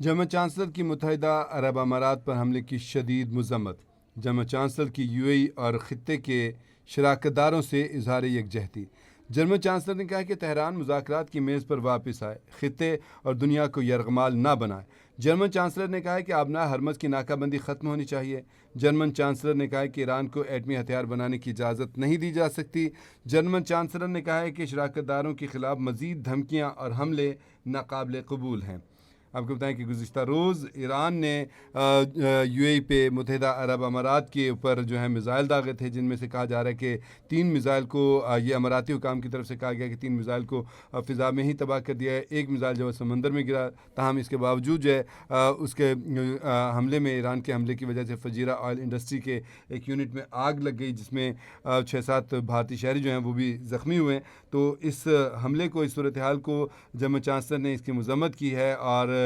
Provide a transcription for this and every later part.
German chancellor کی متحدہ عرب امارات پر حملے کی شدید مذمت۔ جرمن چانسلر کی یو اے ای اور خطے کے شراکت داروں سے اظہار یکجہتی۔ جرمن چانسلر نے کہا کہ تہران مذاکرات کی میز پر واپس آئے، خطے اور دنیا کو یرغمال نہ بنائے۔ جرمن چانسلر نے کہا کہ آبنائے ہرمز کی ناکہ بندی ختم ہونی چاہیے۔ جرمن چانسلر نے کہا کہ ایران کو ایٹمی ہتھیار بنانے کی اجازت نہیں دی جا سکتی۔ جرمن چانسلر نے کہا کہ شراکت داروں کے خلاف مزید دھمکیاں اور حملے ناقابل قبول ہیں۔ آپ کو بتائیں کہ گزشتہ روز ایران نے یو اے ای پہ متحدہ عرب امارات کے اوپر جو ہے میزائل داغے تھے، جن میں سے کہا جا رہا ہے کہ 3 میزائل کو یہ اماراتی حکام کی طرف سے کہا گیا کہ 3 میزائل کو فضا میں ہی تباہ کر دیا ہے، ایک میزائل جو ہے سمندر میں گرا۔ تاہم اس کے باوجود جو ہے اس کے حملے میں، ایران کے حملے کی وجہ سے فجیرہ آئل انڈسٹری کے ایک یونٹ میں آگ لگ گئی، جس میں 6-7 بھارتی شہری جو ہیں وہ بھی زخمی ہوئے۔ تو اس حملے کو، اس صورتحال کو جرمن چانسلر نے اس کی مذمت کی ہے اور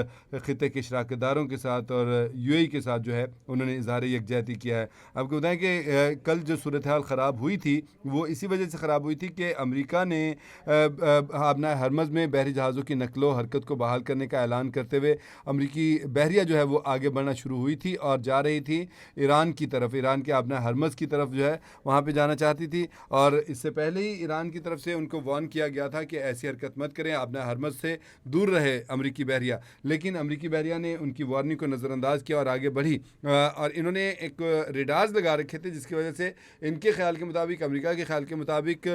خطے کے شراکت داروں کے ساتھ اور یو اے ای کے ساتھ جو ہے انہوں نے اظہار یکجہتی کیا ہے۔ آپ کو بتائیں کہ کل جو صورتحال خراب ہوئی تھی وہ اسی وجہ سے خراب ہوئی تھی کہ امریکہ نے آبنائے ہرمز میں بحری جہازوں کی نقل و حرکت کو بحال کرنے کا اعلان کرتے ہوئے امریکی بحریہ جو ہے وہ آگے بڑھنا شروع ہوئی تھی اور جا رہی تھی ایران کی طرف، ایران کے آبنائے ہرمز کی طرف جو ہے وہاں پہ جانا چاہتی تھی، اور اس سے پہلے ہی ایران کی طرف سے ان کو وارن کیا گیا تھا کہ ایسی حرکت مت کریں، آبنائے ہرمز سے دور رہے امریکی بحریہ۔ لیکن امریکی بحریہ نے ان کی وارننگ کو نظر انداز کیا اور آگے بڑھی، اور انہوں نے ایک ریڈارز لگا رکھے تھے، جس کی وجہ سے ان کے خیال کے مطابق، امریکہ کے خیال کے مطابق،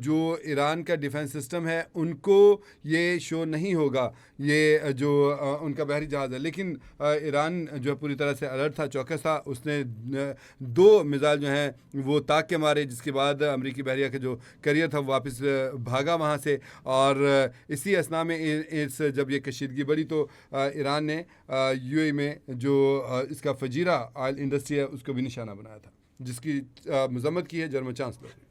جو ایران کا ڈیفنس سسٹم ہے ان کو یہ شو نہیں ہوگا، یہ جو ان کا بحری جہاز ہے۔ لیکن ایران جو پوری طرح سے الرٹ تھا، چوکس تھا، اس نے 2 میزائل جو ہیں وہ تاک کے مارے، جس کے بعد امریکی بحریہ کا جو کیریئر تھا وہ واپس بھاگا وہاں سے، اور اسی اثناء میں جب یہ کشیدگی بڑھی تو ایران نے یو اے میں جو اس کا فجیرہ آئل انڈسٹری ہے اس کو بھی نشانہ بنایا تھا، جس کی مذمت کی ہے جرمن چانسلر نے۔